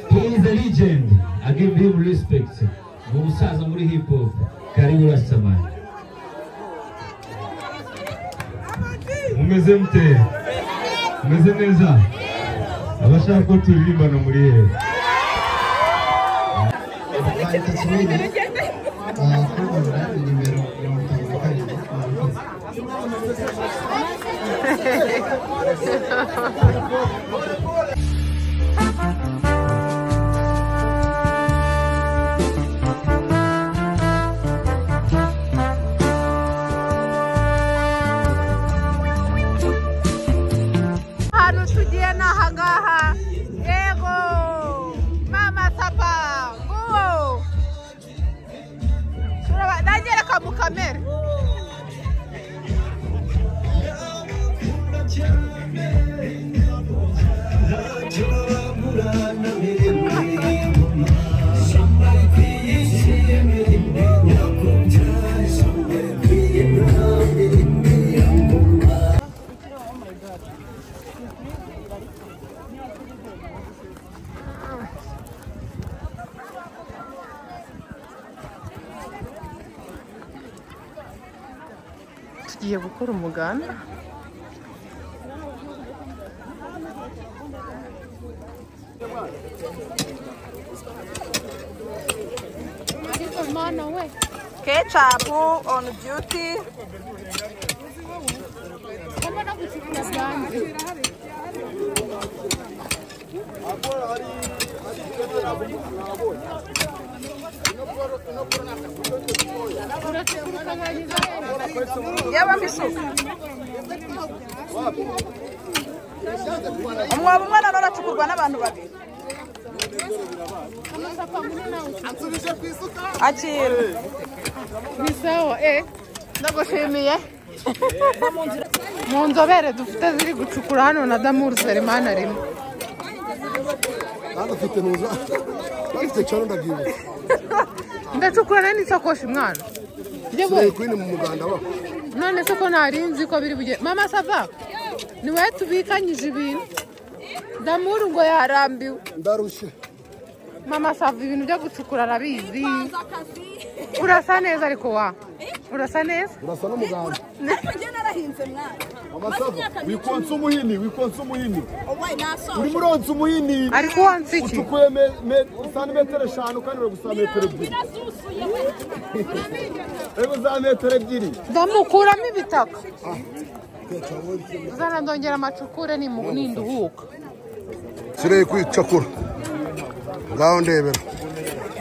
He is a legend. I give him respect. Umusaza muri hip hop. Karibu Rastaman. Mumeze mute? Mumeze neza? Abashaka ko turirimbana muri he? Tugiye gukora umuganda. Ketchup on duty. Umwabo mwana naracukurwa n'abantu babiri. Akira. Bisaho ndagushimiye. Mu nzobere dufite ziri gucukura hano na Damour Selemani arimo. Ndafite nuza. Ndafite cyaro ndagiye. Ndacukura n'isakoshi mwana. Yewe kwini mu muganda wa. None se ko narinzi ko biri buge. Mama sava. Ni we tubikanyije ibintu. Damour ngo yarambiwe. Ndarushe. Mama sava ibintu byo gucukura arabizi. Urasa neza ariko wa. Urasa neza? Urasa n'umuganda. Nje narahinze mwana. Mama sava wikonsa umuhini. Uri muronsa umuhini. Ariko wonsi iki? Utukuye santimetero 5 kandi uri gusa metero 2. Ego za metero 2. Ndamukuramo ibitaka. Zana ndongera amacukure n'induhuka. Sire kwicakura. Ngaho ndebera.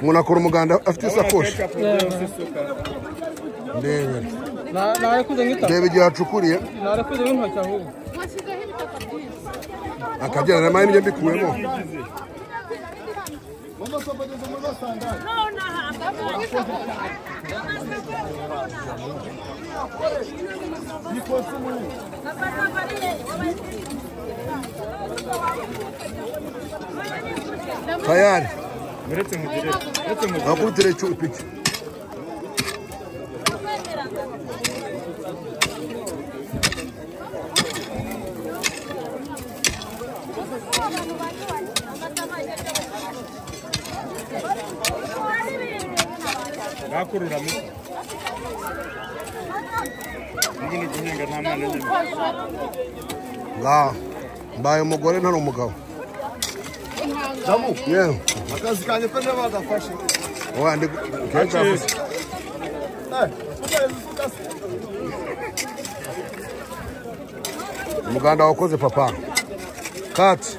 Umuntu akora umuganda afite isakoshi. Ndebera. Ndebe igihe acukuriye. Akagera na mani mbikuyemo. Tayari. Akutire chupiki. Bakururamo. Ngine guhinga nta mwana nyine. La. Mbaye umugore ntari umugabo. Damu. Yeah. Akazi kanje pe nabagafashe. Wandi kecafuse. Umuganda wakoze papa. Kati.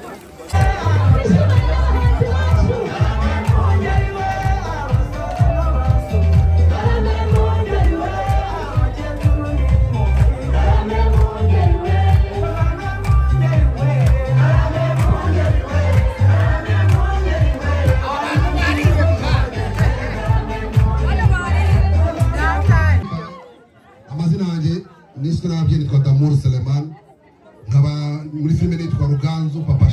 Niswe nabye nitwa Damour Selemani. Nkaba muri filime nitwa Ruganzu Papa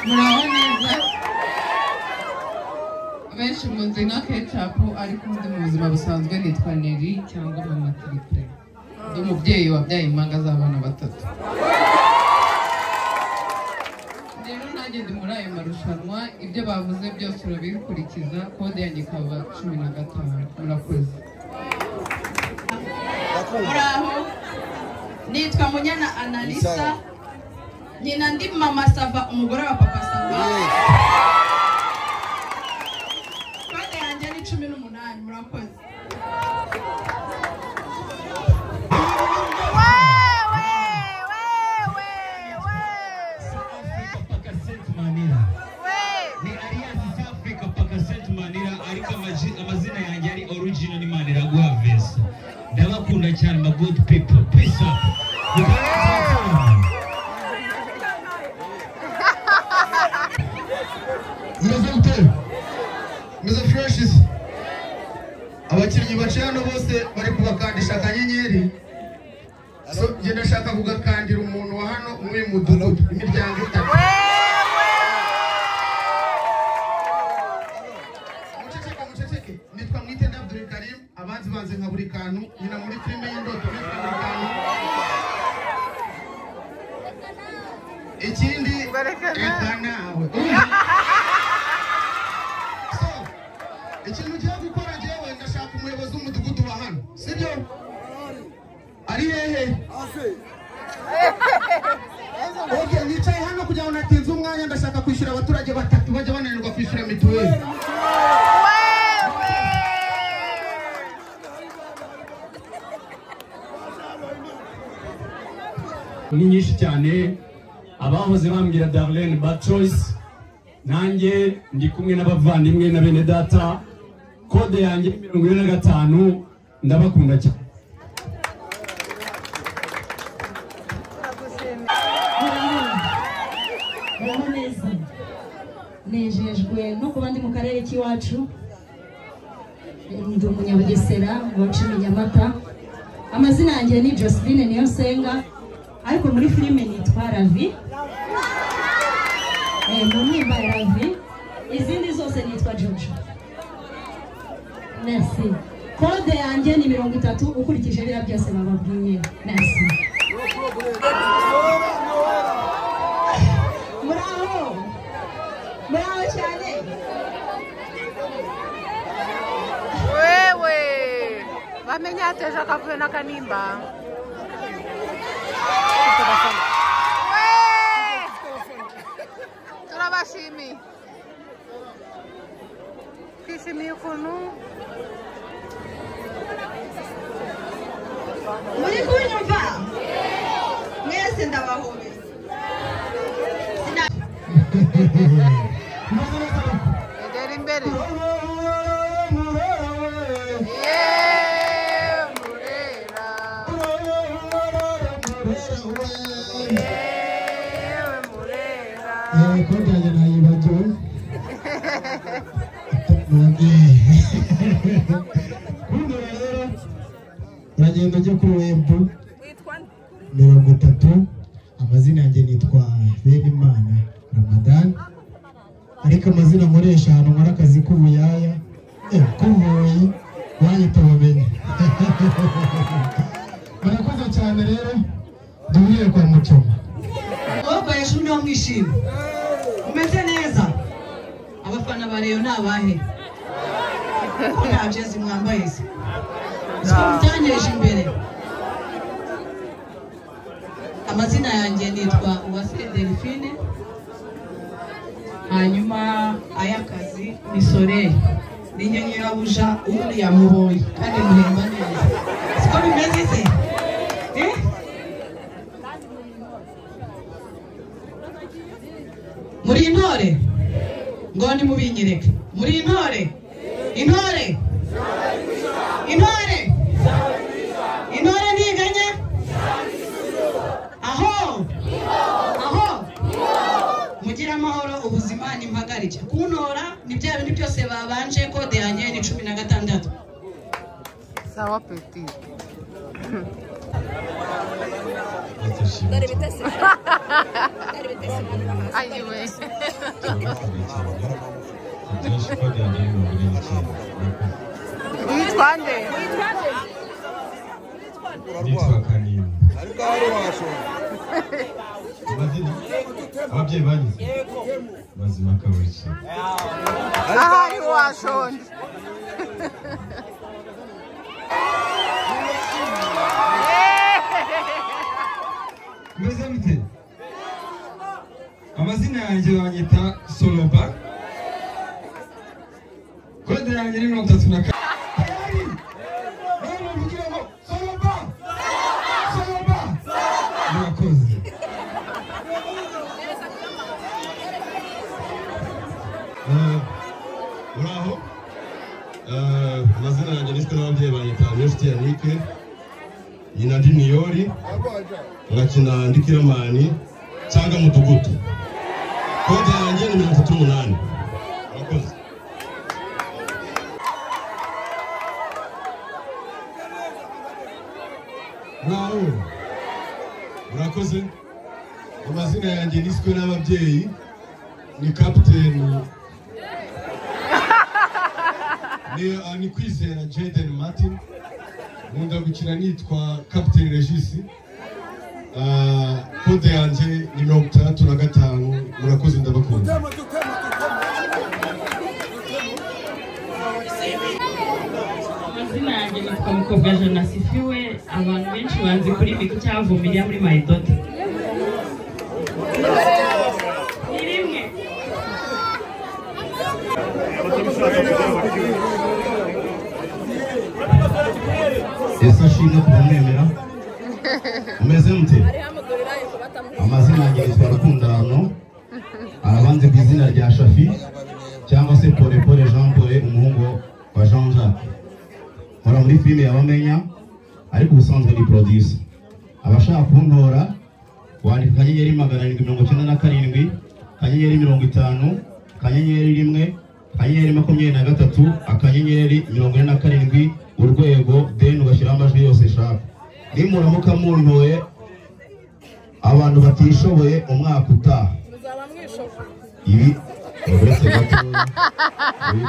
muraho neza benshi munzi nka Ketchup ariko ndi mu buzima busanzwe nitwa Neri cyangwa Mama Triple ndi umubyeyi wabyaye impanga z'abana batatu rero nanjye ndi muri ayo marushanwa ibyo bavuze byose urabikurikiza kode yanjye ikaba 15 murakoze muraho nitwa Munyana Analisa nyina ndi Mama Sava umugore wa Papa Sava kode yanjye ni 18 murakoze amazina yanjye ari original ni Manira Guavesa ndabakunda cyane ma good people peace up meze freshes abakinnyi bacana bose bari kubakandisha akanyenyeri so nge ndashaka kugakandira umuntu wa hano muri mudugudu imiryango itatu muceceke nitwa Mwitende Abdul Karim abanzi banze nka buri kantu nyina muri filime y'indoto nitwa buri kantu ikindi eka nawe ikintu ugiye gukora njyewe ndashaka umuyobozi w'umudugudu wa hano sibyo ari hehe okay nicaye hano kugira ngo natinze umwanya ndashaka kwishyura abaturage batatu bajya bananirwa kwishyura mituweli ni nyinshi cyane abahoze bambwira Darlene Bad Choice nanjye ndi kumwe n'abavandimwe na bene data kode yanjye 45 ndabakunda cyane muraho neza nejejwe no kuba ndi mu karere k'iwacu ndi umunyabugesera wa Cumi Nyamata amazina yanjye ni Josephine Niyosenga ariko muri filime nitwa Ravi mu nimba ya Ravi izindi zose nitwa Jojo merci kode yanjye ni 30 ukurikije biriya byose bababwiye merci muraho cyane wewe bamenya ateje akavuyo n'akanimba turabashimiye twishimiye ukuntu muri kunyumva mwese ndabahobeye egera imbere kode yanjye nayibagiwe kundura rero uragenda ujya kuri webu 30 amazina yanjye nitwa Benimana Ramadan ariko amazina nkoresha ahantu nkora akazi k'ubuyaya kuvuye wanyita bamenye barakoze cyane rero duhuye kwa Mucoma Oba yashumye wamwishima umeze neza abafana ba Rayon nabahe ko nta jezi mwambaye se siko mutanyeje imbere amazina yanjye nitwa Uwase Delphine hanyuma ayakazi ni Soleil ni nyirabuja uri yamuboye kandi muhemba neza siko bimeze se muri intore ngo ni mubinyereke muri intore intore intore intore ntiganye aho aho mugira amahoro ubuzima n'impagarike kuntora ni bya bintu byose babanje kode yanjye ni 16 sawa peti ayiwe byinshi ko byanjye ni 29. Witwa nde? Nitwa Kanimba. ariko hari washonje Amazina ababyeyi bagize mazima kabuki. Ahari washonje. Meze mute? Amazina yanjye banyita Soloba. Kode yanjye ni 34. Murakoze. Uraho? Amazina yanjye niswe n'ababyeyi banyita Nyoshiti Yannick. Nyina ndi Niyori. Ngakina ndi Kiramani cyangwa Mudugudu. Kode yanjye ni 38. Murakoze. Uraho? Murakoze. Amazina yanjye niswe n'ababyeyi ni Captain ni Kwizera Jaden Martin. Nkunda gukina nitwa Captain Regis. Kode yanjye ni 65. Murakoze ndabakunda. Amazina yanjye nitwa Mukobwa Jana Sifiwe. Abantu benshi banzi kuri Miko cyavumiria muri Mayidote. Ni rimwe. Ese ashimwe kubamwemera. Umeze mute? Amazina yanjye yitwa Rukundano. Arabanze ku izina rya Shafi cyangwa se Pole Pole Jean Paul, umuhungu wa Jean Jacques. Nkora muri filime y'abamenya ariko ubusanzwe ni producer. Abashaka kuntora wandika kanyenyeri 797 kanyenyeri 50 kanyenyeri 1 kanyenyeri 23 akanyenyeri 47 urwego then ugashyira amajwi yose shaka. Nimuramuka muntoye abantu batishoboye umwaka utaha ibi uretse gatoya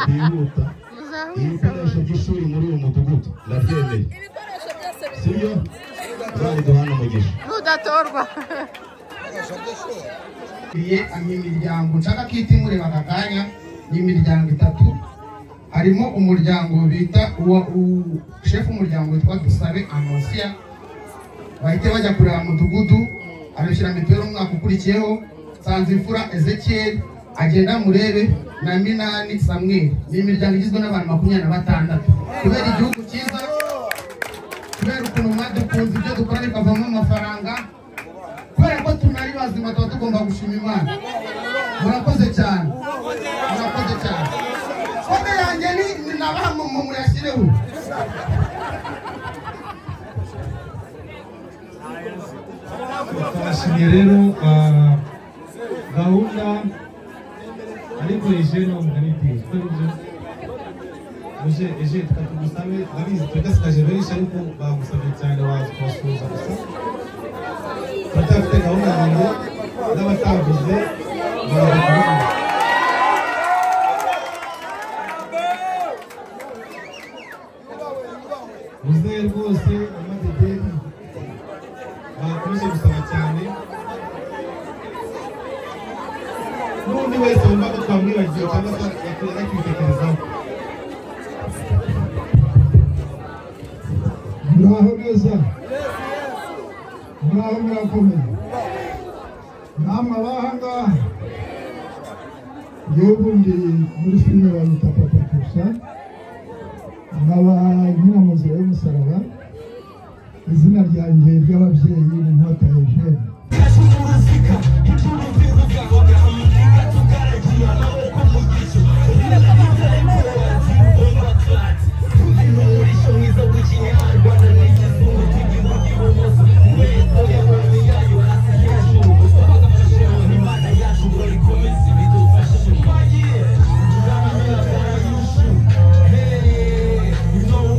bihuta ibikoresho by'ishuri muri uyu mudugudu ndabyemeye sibyo bari duhana umugisha Nudatorwa. imiryango nshaka kwita imureba aka kanya ni imiryango 3. harimo umuryango bita shefu umuryango witwa Dusabe Anosia. bahite bajya kureba mudugudu arashyira mituweli umwaka ukurikiyeho. Sanzimfura Ezekiel agenda murebe na Minani Samuel. ni imiryango igizwe n'abantu 26. kubera igihugu cyiza, kubera ukuntu mwadukunze ibyo dukora bikavamo amafaranga, kubera ko tunari bazima tuba tugomba gushima Imana. Murakoze cyane, murakoze cyane. Kode yanjye ni nabamu muyashyireho. Twashimye rero gahunda ariko ejo organize uje ejo tukatugusabe abizi twegasigaje benshi ariko bagusabye cyane waje kubasuhuza gusa batafite gahunda yanjye n'abatavuze muzehe rwose amadederi bakomeje gusaba cyane. N'undi wese wumva ko twamwibagiwe cyangwa se yakitekerezaho. muraho neza, muraho murakomeye. namwe abahangaha y'ubundi muri filime bayita Papa Tusha, nkaba nkina mu nzira y'umusaraba. izina ryanjye ry'ababyeyi ni Nkota Eugene. You know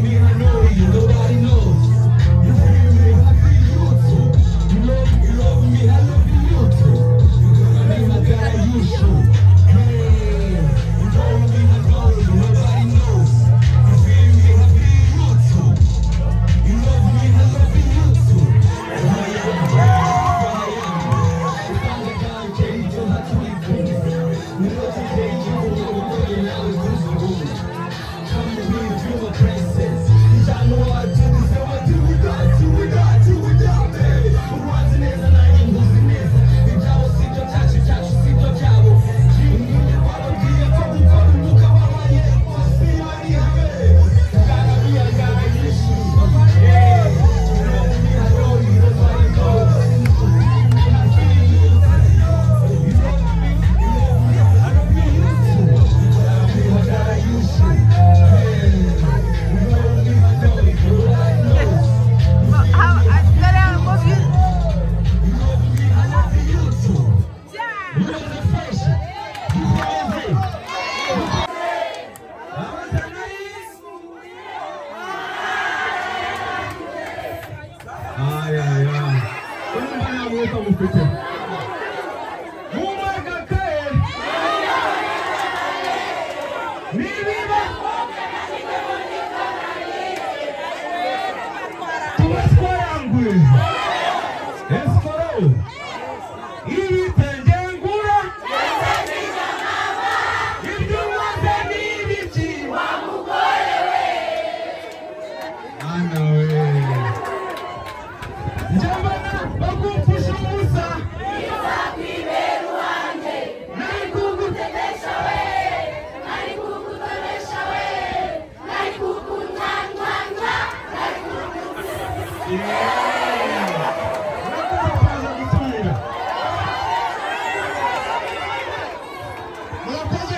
Murakoze